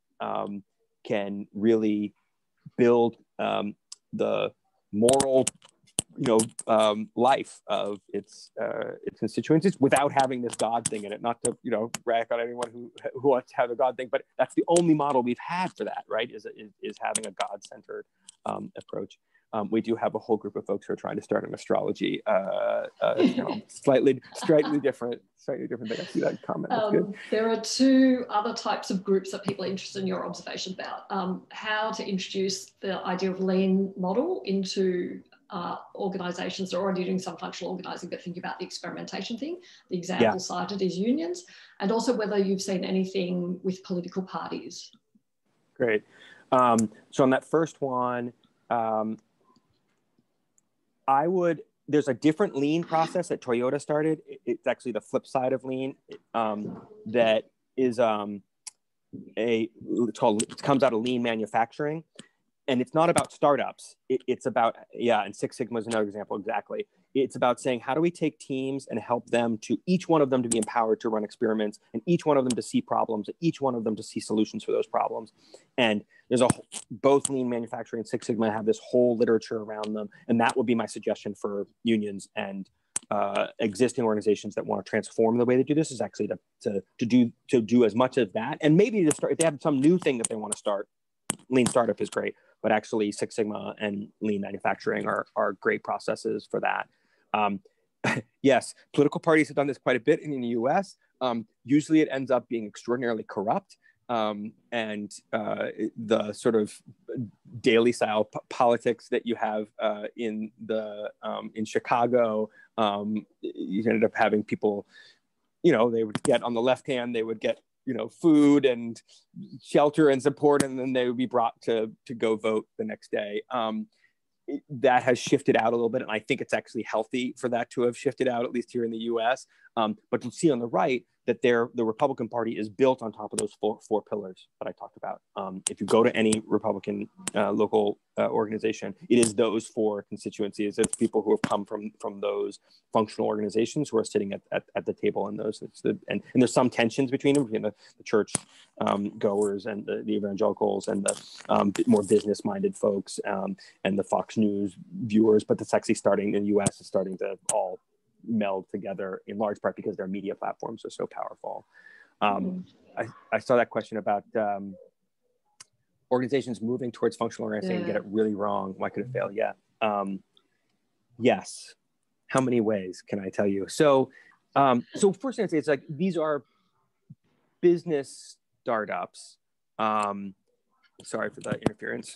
can really build the moral life of its constituencies without having this God thing in it. Not to rag on anyone who wants to have a God thing, but that's the only model we've had for that, right? Is having a God-centered approach. We do have a whole group of folks who are trying to start an astrology, slightly different thing. I see that comment. That's good. There are 2 other types of groups that people are interested in your observation about. How to introduce the idea of lean model into organisations that are already doing some functional organising, but thinking about the experimentation thing. The example cited is unions, and also whether you've seen anything with political parties. Great. So on that first one, there's a different lean process that Toyota started. It's actually the flip side of lean. That is it comes out of lean manufacturing. And it's not about startups. It's about, and Six Sigma is another example, exactly. It's about saying, how do we take teams and help them each one of them to be empowered to run experiments, and each one of them to see problems, and each one of them to see solutions for those problems. And there's both lean manufacturing and Six Sigma have this whole literature around them. And that would be my suggestion for unions and existing organizations that want to transform the way they do this is actually to do as much of that, and maybe to start if they have some new thing that they want to start. Lean startup is great, but actually Six Sigma and lean manufacturing are great processes for that. Yes, political parties have done this quite a bit in the US. Usually it ends up being extraordinarily corrupt. And the sort of daily style politics that you have in Chicago, you ended up having people, they would get on the left hand, they would get food and shelter and support, and then they would be brought to go vote the next day. That has shifted out a little bit, and I think it's actually healthy for that to have shifted out, at least here in the US. But you'll see on the right that the Republican Party is built on top of those four pillars that I talked about. If you go to any Republican local organization, it is those four constituencies. It's people who have come from those functional organizations who are sitting at the table in those. And there's some tensions between them, between the church goers and the evangelicals and the more business-minded folks and the Fox News viewers. But that's actually starting in the US, is starting to all meld together, in large part because their media platforms are so powerful. I saw that question about organizations moving towards functional organizing and get it really wrong. Why could it fail? Yeah. Yes. How many ways can I tell you? So first thing I'd say, it's like, these are business startups. Sorry for the interference.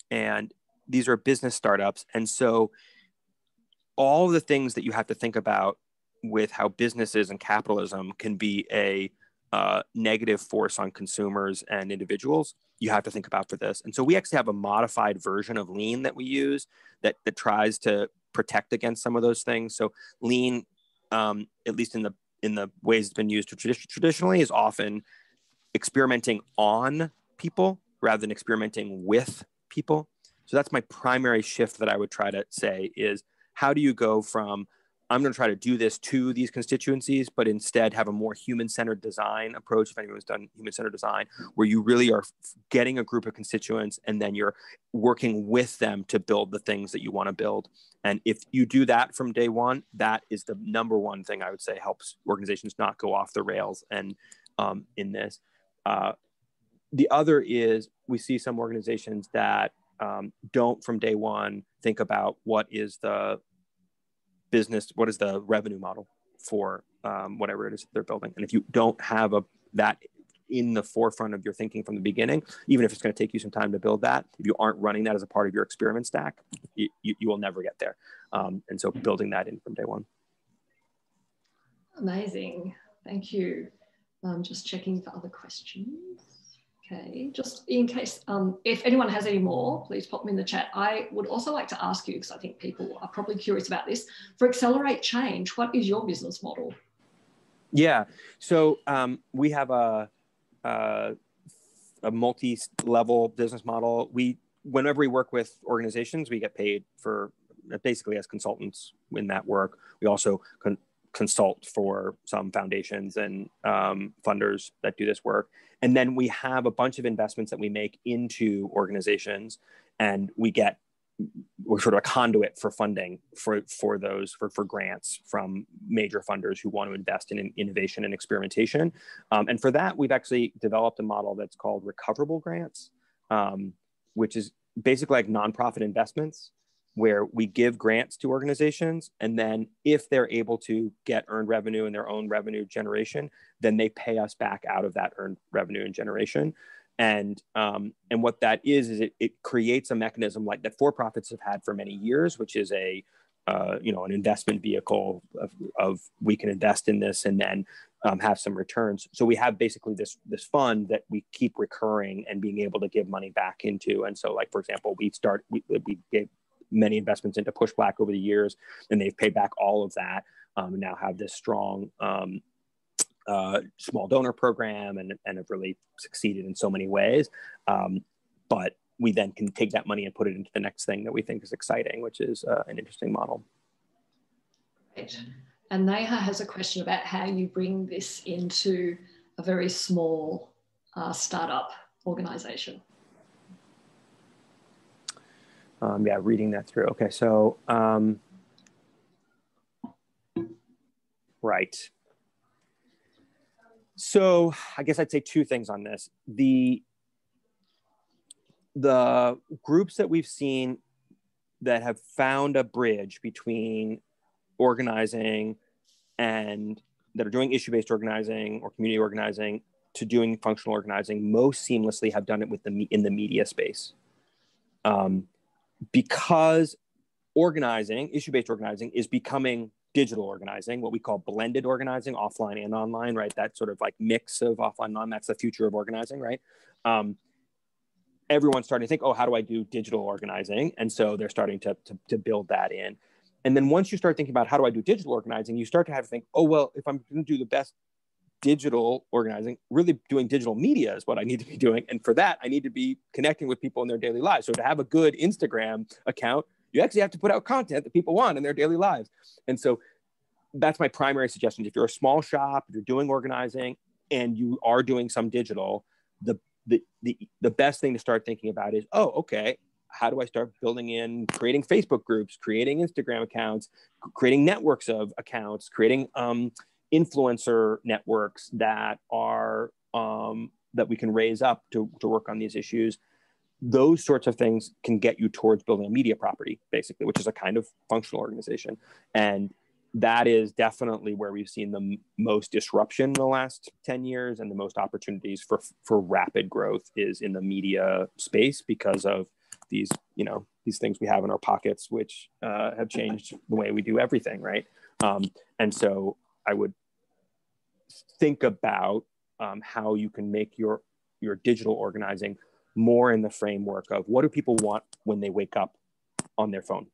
And these are business startups. And so all the things that you have to think about with how businesses and capitalism can be a negative force on consumers and individuals, you have to think about for this. And so we actually have a modified version of lean that we use that tries to protect against some of those things. So lean, at least in the ways it's been used traditionally, is often experimenting on people rather than experimenting with people. So that's my primary shift that I would try to say is, how do you go from, I'm going to try to do this to these constituencies, but instead have a more human-centered design approach, if anyone's done human-centered design, where you really are getting a group of constituents and then you're working with them to build the things that you want to build. And if you do that from day one, that is the number one thing I would say helps organizations not go off the rails and in this. The other is, we see some organizations that don't from day one think about what is the revenue model for whatever it is that they're building. And if you don't have that in the forefront of your thinking from the beginning, even if it's going to take you some time to build that, if you aren't running that as a part of your experiment stack, you will never get there. And so building that in from day one. Amazing. Thank you. I'm just checking for other questions. Okay, just in case, if anyone has any more, please pop them in the chat. I would also like to ask you, because I think people are probably curious about this, for Accelerate Change, what is your business model? Yeah, so we have a multi-level business model. Whenever we work with organizations, we get paid for basically as consultants in that work. We also consult for some foundations and funders that do this work. And then we have a bunch of investments that we make into organizations, and we're sort of a conduit for funding for grants from major funders who want to invest in innovation and experimentation. And for that, we've actually developed a model that's called recoverable grants, which is basically like nonprofit investments, where we give grants to organizations, and then if they're able to get earned revenue and their own revenue generation, then they pay us back out of that earned revenue and generation. And what that is it creates a mechanism like that for-profits have had for many years, which is an investment vehicle of we can invest in this and then have some returns. So we have basically this fund that we keep recurring and being able to give money back into. And so, like, for example, we gave many investments into Push Black over the years, and they've paid back all of that, and now have this strong small donor program and have really succeeded in so many ways. But we then can take that money and put it into the next thing that we think is exciting, which is an interesting model. Great. And Neha has a question about how you bring this into a very small startup organization. Yeah, reading that through. Okay, so Right. So I guess I'd say two things on this. The groups that we've seen that have found a bridge between organizing and that are doing issue-based organizing or community organizing to doing functional organizing most seamlessly have done it with in the media space. Because organizing, issue-based organizing, is becoming digital organizing, what we call blended organizing, offline and online, right? That sort of like mix of offline and online, that's the future of organizing, right? Everyone's starting to think, oh, how do I do digital organizing? And so they're starting to build that in. And then once you start thinking about how do I do digital organizing, you start to have to think, oh, well, if I'm going to do the best digital organizing, really doing digital media is what I need to be doing. And for that, I need to be connecting with people in their daily lives. So to have a good Instagram account, you actually have to put out content that people want in their daily lives. And so that's my primary suggestion. If you're a small shop, if you're doing organizing and you are doing some digital, the best thing to start thinking about is, oh, okay, how do I start building in, creating Facebook groups, creating Instagram accounts, creating networks of accounts, creating influencer networks that are that we can raise up to work on these issues. Those sorts of things can get you towards building a media property, basically, which is a kind of functional organization. And that is definitely where we've seen the most disruption in the last 10 years and the most opportunities for rapid growth is in the media space because of these things we have in our pockets, which have changed the way we do everything, right? And so I would think about how you can make your digital organizing more in the framework of what do people want when they wake up on their phone?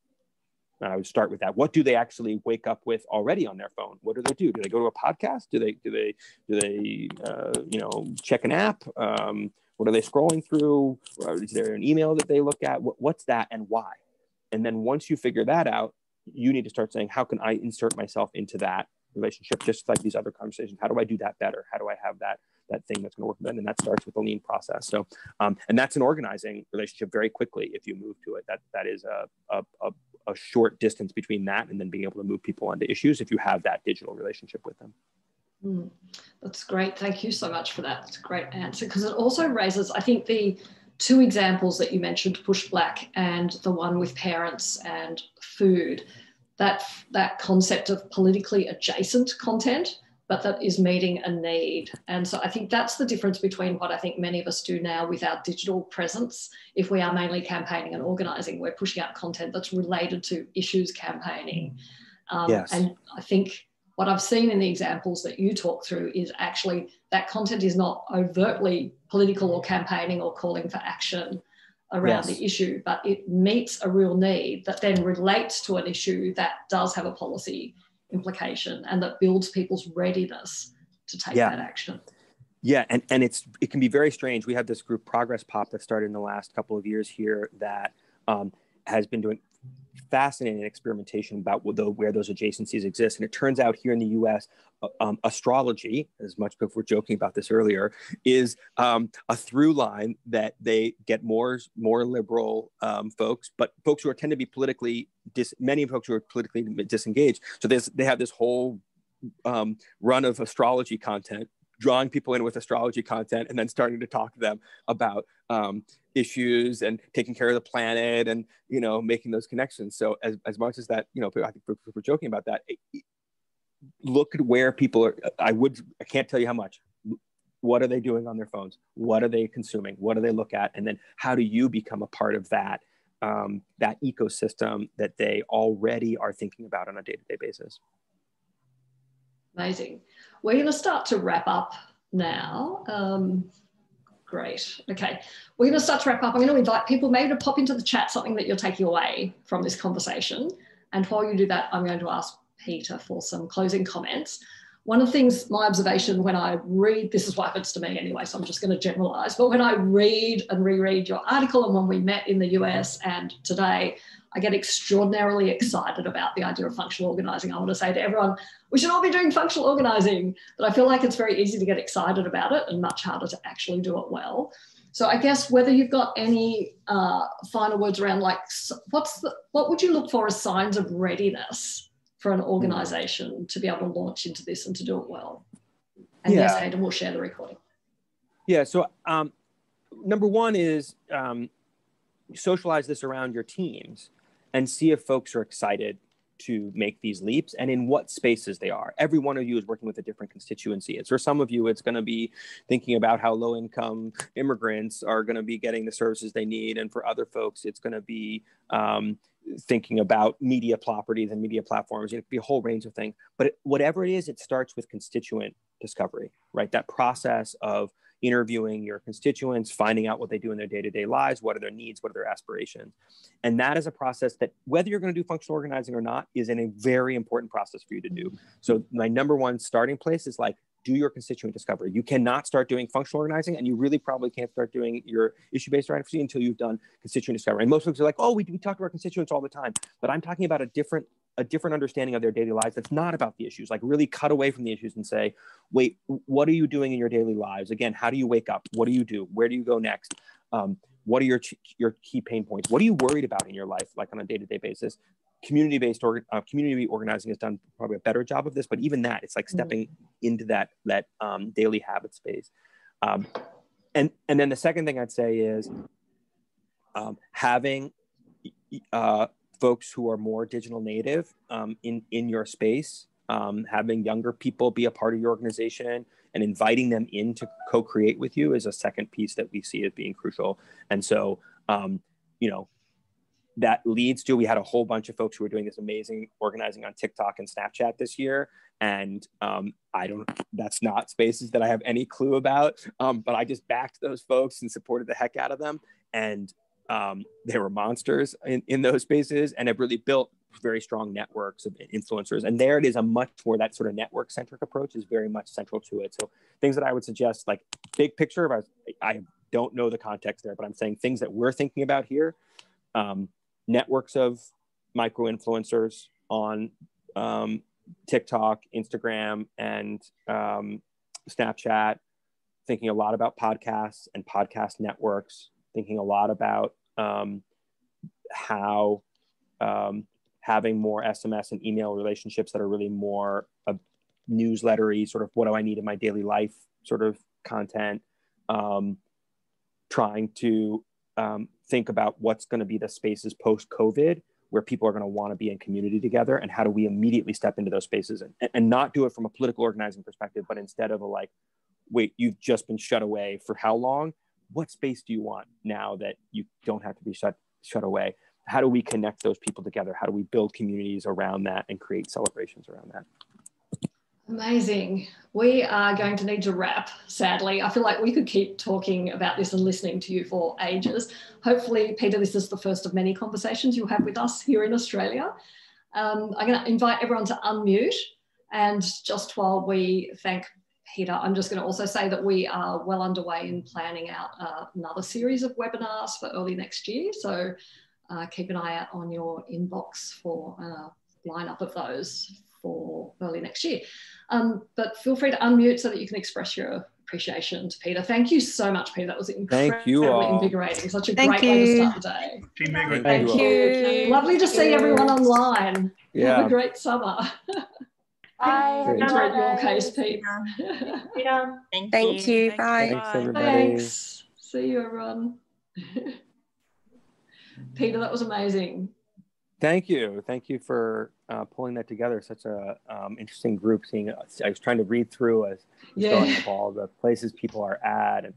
And I would start with that. What do they actually wake up with already on their phone? What do they do? Do they go to a podcast? Do they check an app? What are they scrolling through? Is there an email that they look at? What's that and why? And then once you figure that out, you need to start saying, how can I insert myself into that relationship? Just like these other conversations. How do I do that better? How do I have that thing that's going to work then? And that starts with the lean process. So, and that's an organizing relationship very quickly if you move to it. That is a short distance between that and then being able to move people onto issues if you have that digital relationship with them. That's great. Thank you so much for that. That's a great answer because it also raises, I think, the two examples that you mentioned, Push Black and the one with parents and food, that concept of politically adjacent content, but that is meeting a need. And so I think that's the difference between what I think many of us do now with our digital presence. If we are mainly campaigning and organising, we're pushing out content that's related to issues campaigning. Yes. And I think what I've seen in the examples that you talk through is actually that content is not overtly political or campaigning or calling for action around the issue, but it meets a real need that then relates to an issue that does have a policy implication and that builds people's readiness to take that action. Yeah, and it can be very strange. We have this group Progress Pop that started in the last couple of years here that has been doing fascinating experimentation about where those adjacencies exist. And it turns out here in the US, astrology, as much as we're joking about this earlier, is a through line that they get more liberal folks, but folks who tend to be politically, many folks who are politically disengaged. So they have this whole run of astrology content, drawing people in with astrology content and then starting to talk to them about issues and taking care of the planet and, making those connections. So as much as that, I think we're joking about that, look at where people are. I can't tell you how much. What are they doing on their phones? What are they consuming? What do they look at? And then how do you become a part of that, that ecosystem that they already are thinking about on a day-to-day basis? Amazing. We're going to start to wrap up now. Great. Okay. We're going to start to wrap up. I'm going to invite people maybe to pop into the chat something that you're taking away from this conversation. And while you do that, I'm going to ask Peter for some closing comments. One of the things, my observation when I read, this is what happens to me anyway, so I'm just going to generalize, but when I read and reread your article and when we met in the US and today, I get extraordinarily excited about the idea of functional organising. I want to say to everyone, we should all be doing functional organising, but I feel like it's very easy to get excited about it and much harder to actually do it well. So I guess whether you've got any final words around like, what would you look for as signs of readiness for an organisation to be able to launch into this and to do it well. And yes, Hayden will share the recording. Yeah, so number one is socialize this around your teams and see if folks are excited to make these leaps and in what spaces they are. Every one of you is working with a different constituency. For some of you, it's going to be thinking about how low-income immigrants are going to be getting the services they need. And for other folks, it's going to be thinking about media properties and media platforms. It could be a whole range of things. But whatever it is, it starts with constituent discovery, right? That process of interviewing your constituents, finding out what they do in their day-to-day lives, what are their needs, what are their aspirations. And that is a process that, whether you're going to do functional organizing or not, is a very important process for you to do. So my number one starting place is like, do your constituent discovery. You cannot start doing functional organizing, and you really probably can't start doing your issue-based advocacy until you've done constituent discovery. And most folks are like, oh, we talk to our constituents all the time. But I'm talking about a different understanding of their daily lives that's not about the issues. Like, really cut away from the issues and say, wait, what are you doing in your daily lives? Again, how do you wake up? What do you do? Where do you go next? What are your key pain points? What are you worried about in your life, like on a day-to-day basis? Community-based community organizing has done probably a better job of this, but even that, it's like stepping into that daily habit space. And then the second thing I'd say is having folks who are more digital native in your space, having younger people be a part of your organization and inviting them in to co-create with you is a second piece that we see as being crucial. And so, that leads to, we had a whole bunch of folks who were doing this amazing organizing on TikTok and Snapchat this year. And that's not spaces that I have any clue about, but I just backed those folks and supported the heck out of them. And they were monsters in those spaces and have really built very strong networks of influencers. And there it is, a much more, that sort of network centric approach is very much central to it. So things that I would suggest, like big picture, I don't know the context there, but I'm saying things that we're thinking about here. Networks of micro influencers on TikTok, Instagram, and Snapchat, thinking a lot about podcasts and podcast networks, thinking a lot about how having more SMS and email relationships that are really more newslettery, sort of what do I need in my daily life sort of content, trying to think about what's going to be the spaces post-COVID where people are going to want to be in community together, and how do we immediately step into those spaces and not do it from a political organizing perspective, but instead of wait, you've just been shut away for how long? What space do you want now that you don't have to be shut away? How do we connect those people together? How do we build communities around that and create celebrations around that? Amazing. We are going to need to wrap, sadly. I feel like we could keep talking about this and listening to you for ages. Hopefully, Peter, this is the first of many conversations you'll have with us here in Australia. I'm going to invite everyone to unmute. And just while we thank Peter, I'm just going to also say that we are well underway in planning out another series of webinars for early next year. So keep an eye out on your inbox for a lineup of those for early next year. But feel free to unmute so that you can express your appreciation to Peter. Thank you so much, Peter. That was incredibly invigorating. Such a great way to start the day. Thank you. Lovely to see everyone online. Yeah. Have a great summer. Bye. Enjoyed your case, Pete. Thank you. Bye. Thanks, everybody. Thanks. See you, everyone. Peter, that was amazing. Thank you. Thank you for pulling that together. Such a interesting group. I was trying to read through as going up all the places people are at, and